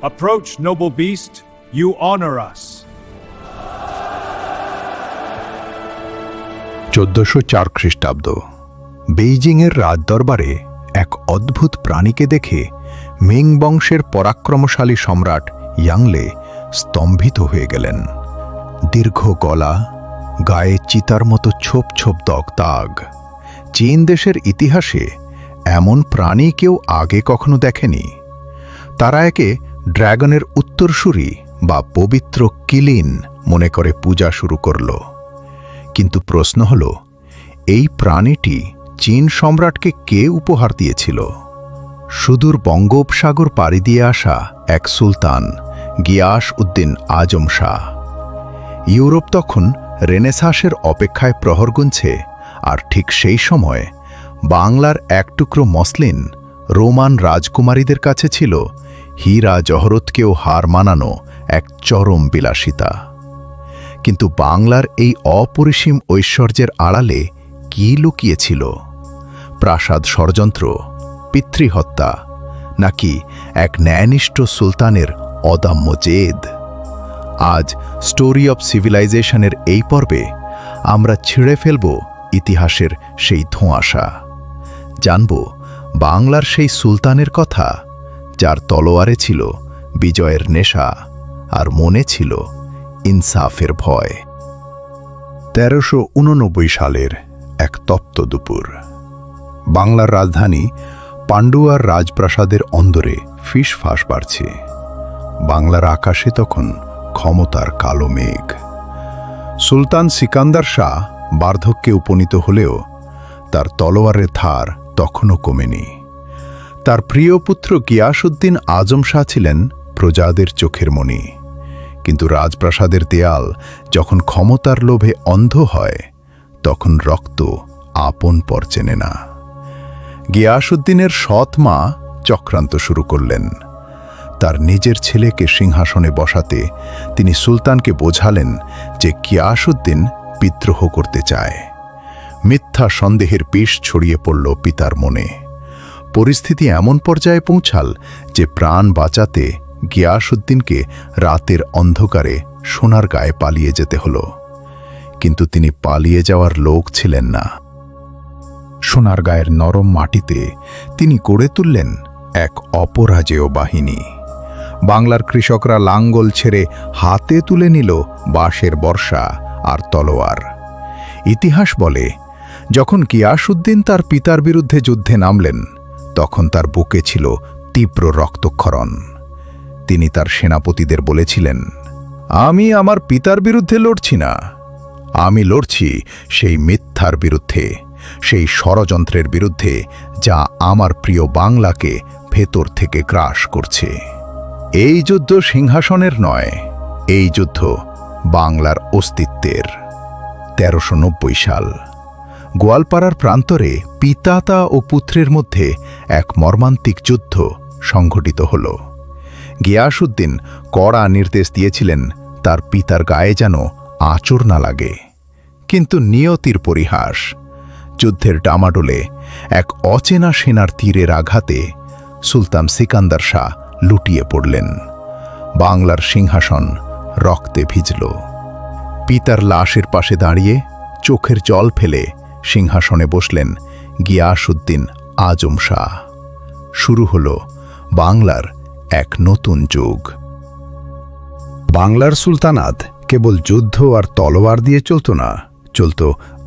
Approach, noble beast. You honor us. 1404 খ্রিস্টাব্দ বেইজিংয়ের রাজদরবারে এক অদ্ভুত প্রাণীকে দেখে মিং বংশের পরাক্রমশালী সম্রাট ইয়াংলে স্তম্ভিত হয়ে গেলেন। দীর্ঘ গলা, গায়ে চিতার মতো ছোপ ছোপ দাগ। চীন দেশের ইতিহাসে এমন প্রাণী কেউ আগে কখনো দেখেনি। তারা একে ড্র্যাগনের উত্তরসূরি বা পবিত্র কিলিন মনে করে পূজা শুরু করল। কিন্তু প্রশ্ন হল, এই প্রাণীটি চীন সম্রাটকে কে উপহার দিয়েছিল? সুদূর বঙ্গোপসাগর পাড়ি দিয়ে আসা এক সুলতান গিয়াস উদ্দিন আজম শাহ। ইউরোপ তখন রেনেসাঁসের অপেক্ষায় প্রহর গুনছে, আর ঠিক সেই সময় বাংলার এক টুকরো মসলিন রোমান রাজকুমারীদের কাছে ছিল হীরা জহরতকেও হার মানানো এক চরম বিলাসিতা। কিন্তু বাংলার এই অপরিসীম ঐশ্বর্যের আড়ালে কি লুকিয়েছিল? প্রাসাদ ষড়যন্ত্র, পিতৃহত্যা, নাকি এক ন্যায়নিষ্ঠ সুলতানের অদম্য জেদ? আজ স্টোরি অব সিভিলাইজেশনের এই পর্বে আমরা ছিঁড়ে ফেলব ইতিহাসের সেই ধোঁয়াশা। জানব বাংলার সেই সুলতানের কথা, যার তলোয়ারে ছিল বিজয়ের নেশা আর মনে ছিল ইনসাফের ভয়। 1389 সালের এক তপ্ত দুপুর বাংলার রাজধানী পান্ডুয়ার রাজপ্রাসাদের অন্দরে ফিসফাস বাড়ছে। বাংলার আকাশে তখন ক্ষমতার কালো মেঘ। সুলতান সিকান্দার শাহ বার্ধক্যে উপনীত হলেও তার তলোয়ারের ধার তখনও কমেনি। তার প্রিয় পুত্র গিয়াস উদ্দিন আজম শাহ ছিলেন প্রজাদের চোখের মণি। কিন্তু রাজপ্রাসাদের দেয়াল যখন ক্ষমতার লোভে অন্ধ হয়, তখন রক্ত আপন পর চেনে না। গিয়াস উদ্দিনের সৎ মা চক্রান্ত শুরু করলেন। তার নিজের ছেলেকে সিংহাসনে বসাতে তিনি সুলতানকে বোঝালেন যে গিয়াস উদ্দিন বিদ্রোহ করতে চায়। মিথ্যা সন্দেহের বিষ ছড়িয়ে পড়ল পিতার মনে। পরিস্থিতি এমন পর্যায়ে পৌঁছাল যে প্রাণ বাঁচাতে গিয়াস উদ্দিনকে রাতের অন্ধকারে সোনারগাঁয়ে পালিয়ে যেতে হল। কিন্তু তিনি পালিয়ে যাওয়ার লোক ছিলেন না। সোনারগাঁয়ের নরম মাটিতে তিনি গড়ে তুললেন এক অপরাজেয় বাহিনী। বাংলার কৃষকরা লাঙ্গল ছেড়ে হাতে তুলে নিল বাঁশের বর্শা আর তলোয়ার। ইতিহাস বলে, যখন গিয়াস উদ্দিন তার পিতার বিরুদ্ধে যুদ্ধে নামলেন, তখন তার বুকে ছিল তীব্র রক্তক্ষরণ। তিনি তার সেনাপতিদের বলেছিলেন, আমি আমার পিতার বিরুদ্ধে লড়ছি না, আমি লড়ছি সেই মিথ্যার বিরুদ্ধে, সেই ষড়যন্ত্রের বিরুদ্ধে যা আমার প্রিয় বাংলাকে ভেতর থেকে গ্রাস করছে। এই যুদ্ধ সিংহাসনের নয়, এই যুদ্ধ বাংলার অস্তিত্বের। 1390 সাল গোয়ালপাড়ার প্রান্তরে পিতাতা ও পুত্রের মধ্যে এক মর্মান্তিক যুদ্ধ সংঘটিত হল। গিয়াস উদ্দিন কড়া নির্দেশ দিয়েছিলেন তার পিতার গায়ে যেন আঁচড় না লাগে। কিন্তু নিয়তির পরিহাস, যুদ্ধের ডামাডোলে এক অচেনা সেনার তীরের আঘাতে সুলতান সিকান্দার শাহ লুটিয়ে পড়লেন। বাংলার সিংহাসন রক্তে ভিজল। পিতার লাশের পাশে দাঁড়িয়ে চোখের জল ফেলে সিংহাসনে বসলেন গিয়াস উদ্দিন আজম শাহ। শুরু হল বাংলার এক নতুন যুগ। বাংলার সুলতানাত কেবল যুদ্ধ আর তলোয়ার দিয়ে চলত না, চলত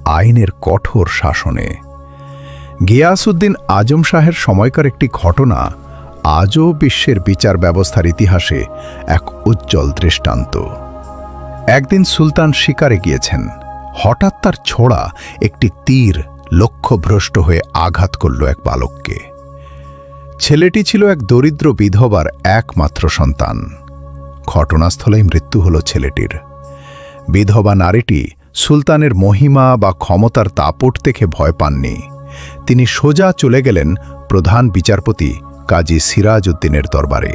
আইনের কঠোর শাসনে। গিয়াস উদ্দিন আজম শাহের সময়কার একটি ঘটনা আজও বিশ্বের বিচার ব্যবস্থার ইতিহাসে এক উজ্জ্বল দৃষ্টান্ত। একদিন সুলতান শিকারে গিয়েছেন। হঠাৎ তার ছোড়া একটি তীর লক্ষ্যভ্রষ্ট হয়ে আঘাত করল এক বালককে। ছেলেটি ছিল এক দরিদ্র বিধবার একমাত্র সন্তান। ঘটনাস্থলেই মৃত্যু হল ছেলেটির। বিধবা নারীটি সুলতানের মহিমা বা ক্ষমতার দাপট দেখে ভয় পাননি। তিনি সোজা চলে গেলেন প্রধান বিচারপতি কাজী সিরাজ উদ্দিনের দরবারে।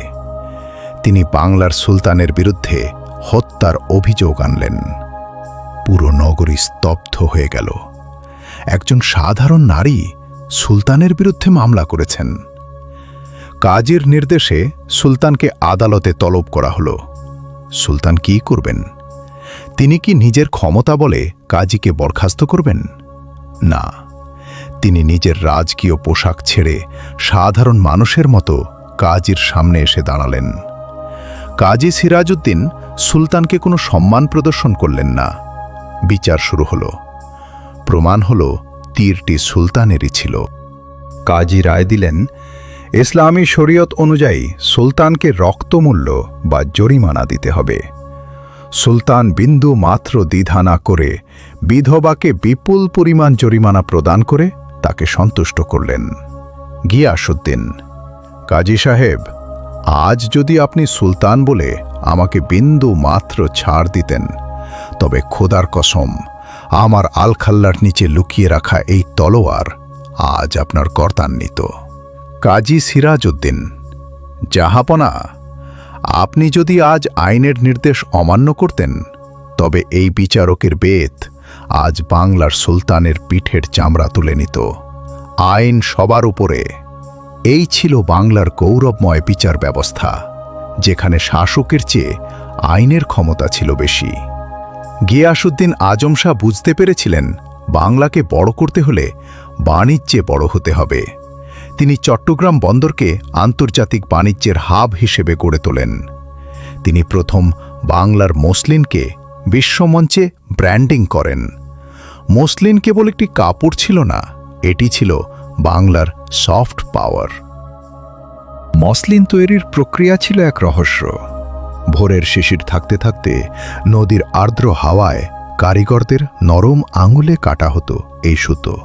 তিনি বাংলার সুলতানের বিরুদ্ধে হত্যার অভিযোগ আনলেন। পুরো নগরী স্তব্ধ হয়ে গেল। একজন সাধারণ নারী সুলতানের বিরুদ্ধে মামলা করেছেন। কাজীর নির্দেশে সুলতানকে আদালতে তলব করা হলো। সুলতান কি করবেন? তিনি কি নিজের ক্ষমতা বলে কাজীকে বরখাস্ত করবেন? না, তিনি নিজের রাজকীয় পোশাক ছেড়ে সাধারণ মানুষের মতো কাজীর সামনে এসে দাঁড়ালেন। কাজী সিরাজউদ্দিন সুলতানকে কোনো সম্মান প্রদর্শন করলেন না। বিচার শুরু হলো। প্রমাণ হলো তীরটি সুলতানেরই ছিল। কাজী রায় দিলেন, ইসলামী শরীয়ত অনুযায়ী সুলতানকে রক্তমূল্য বা জরিমানা দিতে হবে। সুলতান বিন্দু মাত্র দ্বিধা না করে বিধবাকে বিপুল পরিমাণ জরিমানা প্রদান করে তাকে সন্তুষ্ট করলেন। গিয়াসউদ্দিন, কাজী সাহেব, আজ যদি আপনি সুলতান বলে আমাকে বিন্দু মাত্র ছাড় দিতেন, তবে খোদার কসম আমার আলখাল্লার নিচে লুকিয়ে রাখা এই তলোয়ার আজ আপনার কর্তান্বিত। কাজী সিরাজউদ্দিন, জাহাপনা, আপনি যদি আজ আইনের নির্দেশ অমান্য করতেন, তবে এই বিচারকের বেত আজ বাংলার সুলতানের পিঠের চামড়া তুলে নিত। আইন সবার উপরে। এই ছিল বাংলার গৌরবময় বিচার ব্যবস্থা, যেখানে শাসকের চেয়ে আইনের ক্ষমতা ছিল বেশি। গিয়াসউদ্দিন আজম শাহ বুঝতে পেরেছিলেন, বাংলাকে বড় করতে হলে বাণিজ্যে বড় হতে হবে। তিনি চট্টগ্রাম বন্দরকে আন্তর্জাতিক বাণিজ্যের হাব হিসেবে গড়ে তোলেন। তিনি প্রথম বাংলার মসলিনকে বিশ্বমঞ্চে ব্র্যান্ডিং করেন। মসলিন কেবল একটি কাপড় ছিল না, এটি ছিল বাংলার সফট পাওয়ার। মসলিন তৈরির প্রক্রিয়া ছিল এক রহস্য। ভোরের শিশির থাকতে থাকতে নদীর আর্দ্র হাওয়ায় কারিগরদের নরম আঙুলে কাটা হতো এই সুতো।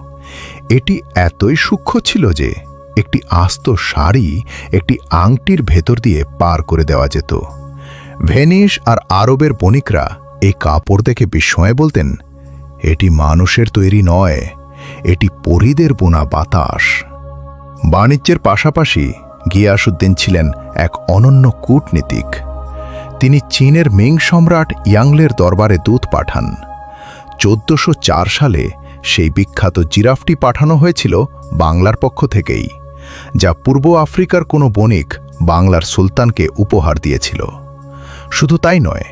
এটি এতই সূক্ষ্ম ছিল যে একটি আস্ত শাড়ি একটি আংটির ভেতর দিয়ে পার করে দেওয়া যেত। ভেনিস আর আরবের বণিকরা এই কাপড় দেখে বিস্ময়ে বলতেন, এটি মানুষের তৈরি নয়, এটি পরীদের বোনা বাতাস। বাণিজ্যের পাশাপাশি গিয়াসউদ্দিন ছিলেন এক অনন্য কূটনীতিক। তিনি চীনের মিং সম্রাট ইয়াংলের দরবারে দূত পাঠান। 1404 সালে সেই বিখ্যাত জিরাফটি পাঠানো হয়েছিল বাংলার পক্ষ থেকেই, যা পূর্ব আফ্রিকার কোনো বণিক বাংলার সুলতানকে উপহার দিয়েছিল। শুধু তাই নয়,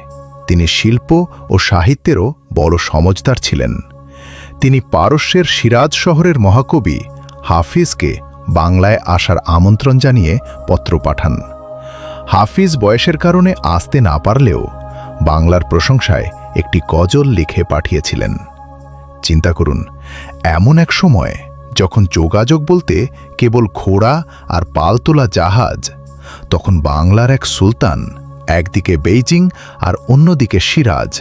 তিনি শিল্প ও সাহিত্যেরও বড় সমজদার ছিলেন। তিনি পারস্যের সিরাজ শহরের মহাকবি হাফিজকে বাংলায় আসার আমন্ত্রণ জানিয়ে পত্র পাঠান। হাফিজ বয়সের কারণে আসতে না পারলেও বাংলার প্রশংসায় একটি গজল লিখে পাঠিয়েছিলেন। চিন্তা করুন, এমন এক সময় যখন যোগাযোগ বলতে কেবল ঘোড়া আর পালতোলা জাহাজ, তখন বাংলার এক সুলতান একদিকে বেইজিং আর অন্যদিকে সিরাজ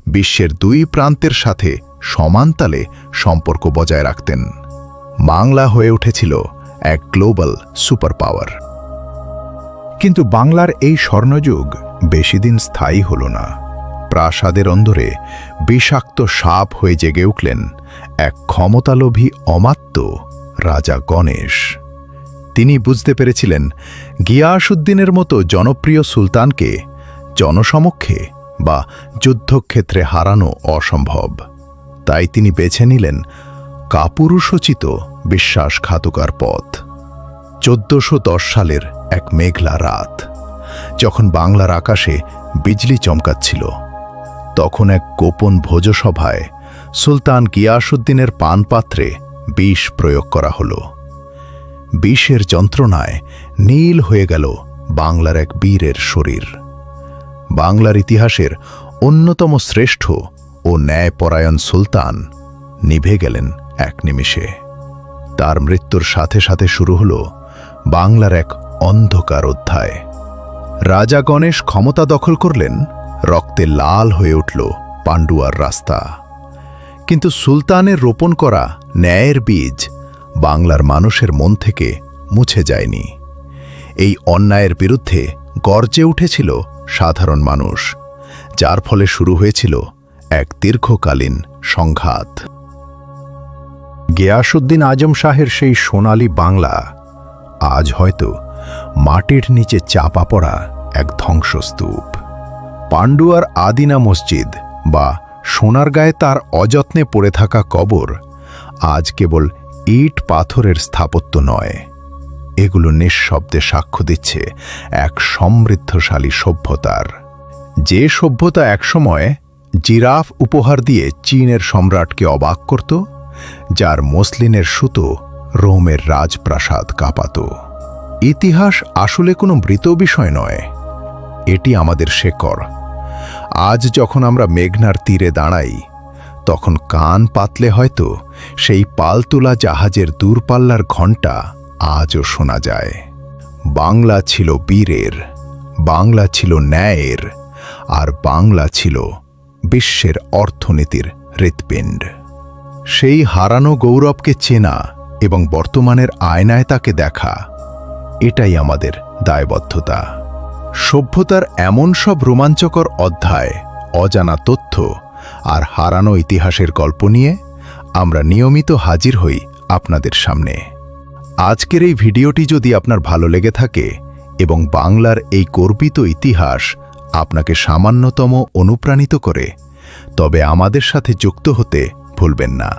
বিশ্বের দুই প্রান্তের সাথে সমানতালে সম্পর্ক বজায় রাখতেন। বাংলা হয়ে উঠেছিল এক গ্লোবাল সুপার পাওয়ার। কিন্তু বাংলার এই স্বর্ণযুগ বেশিদিন স্থায়ী হল না। প্রাসাদের অন্দরে বিষাক্ত সাপ হয়ে জেগে উঠলেন এক ক্ষমতালোভী অমাত্য রাজা গণেশ। তিনি বুঝতে পেরেছিলেন, গিয়াসউদ্দিনের মতো জনপ্রিয় সুলতানকে জনসমক্ষে বা যুদ্ধক্ষেত্রে হারানো অসম্ভব। তাই তিনি বেছে নিলেন কাপুরুষোচিত বিশ্বাসঘাতকার পথ। 1410 সালের এক মেঘলা রাত, যখন বাংলার আকাশে বিজলি চমকাচ্ছিল, তখন এক গোপন ভোজসভায় সুলতান গিয়াসউদ্দিনের পানপাত্রে বিষ প্রয়োগ করা হল। বিষের যন্ত্রণায় নীল হয়ে গেল বাংলার এক বীরের শরীর। বাংলার ইতিহাসের অন্যতম শ্রেষ্ঠ ও ন্যায়পরায়ণ সুলতান নিভে গেলেন এক নিমিষে। তার মৃত্যুর সাথে সাথে শুরু হল বাংলার এক অন্ধকার অধ্যায়। রাজা গণেশ ক্ষমতা দখল করলেন, রক্তে লাল হয়ে উঠল পান্ডুয়ার রাস্তা। কিন্তু সুলতানের রোপণ করা ন্যায়ের বীজ বাংলার মানুষের মন থেকে মুছে যায়নি। এই অন্যায়ের বিরুদ্ধে গর্জে উঠেছিল সাধারণ মানুষ, যার ফলে শুরু হয়েছিল এক দীর্ঘকালীন সংঘাত। গিয়াসউদ্দিন আজম শাহের সেই সোনালী বাংলা আজ হয়তো মাটির নিচে চাপা পড়া এক ধ্বংসস্তূপ। পান্ডুয়ার আদিনা মসজিদ বা সোনারগাঁয়ে তার অযত্নে পড়ে থাকা কবর আজ কেবল ইট পাথরের স্থাপত্য নয়, এগুলো নিঃশব্দে সাক্ষ্য দিচ্ছে এক সমৃদ্ধশালী সভ্যতার, যে সভ্যতা একসময় জিরাফ উপহার দিয়ে চীনের সম্রাটকে অবাক করত, যার মসলিনের সুতো রোমের রাজপ্রাসাদ কাঁপাত। ইতিহাস আসলে কোনো মৃত বিষয় নয়, এটি আমাদের শেকড়। আজ যখন আমরা মেঘনার তীরে দাঁড়াই, তখন কান পাতলে হয়তো সেই পালতোলা জাহাজের দূরপাল্লার ঘণ্টা আজও শোনা যায়। বাংলা ছিল বীরের, বাংলা ছিল ন্যায়ের, আর বাংলা ছিল বিশ্বের অর্থনীতির হৃৎপিণ্ড। সেই হারানো গৌরবকে চেনা এবং বর্তমানের আয়নায় তাকে দেখা, এটাই আমাদের দায়বদ্ধতা। সভ্যতার এমন সব রোমাঞ্চকর অধ্যায়, অজানা তথ্য আর হারানো ইতিহাসের গল্প নিয়ে আমরা নিয়মিত হাজির হই আপনাদের সামনে। আজকের এই ভিডিওটি যদি আপনার ভালো লেগে থাকে এবং বাংলার এই গর্বিত ইতিহাস আপনাকে সামান্যতম অনুপ্রাণিত করে, তবে আমাদের সাথে যুক্ত হতে ভুলবেন না।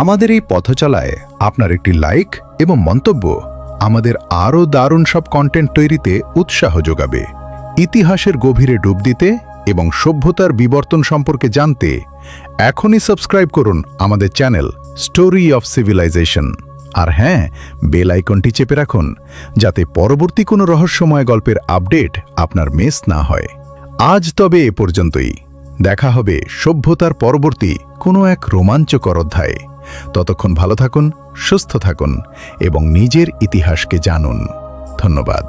আমাদের এই পথচলায় আপনার একটি লাইক এবং মন্তব্য আমাদের আরও দারুণ সব কন্টেন্ট তৈরিতে উৎসাহ যোগাবে। ইতিহাসের গভীরে ডুব দিতে এবং সভ্যতার বিবর্তন সম্পর্কে জানতে এখনই সাবস্ক্রাইব করুন আমাদের চ্যানেল স্টোরি অফ সিভিলাইজেশন। আর হ্যাঁ, বেল আইকনটি চেপে রাখুন, যাতে পরবর্তী কোনো রহস্যময় গল্পের আপডেট আপনার মিস না হয়। আজ তবে এ পর্যন্তই। দেখা হবে সভ্যতার পরবর্তী কোনো এক রোমাঞ্চকর অধ্যায়ে। ততক্ষণ ভালো থাকুন, সুস্থ থাকুন এবং নিজের ইতিহাসকে জানুন। ধন্যবাদ।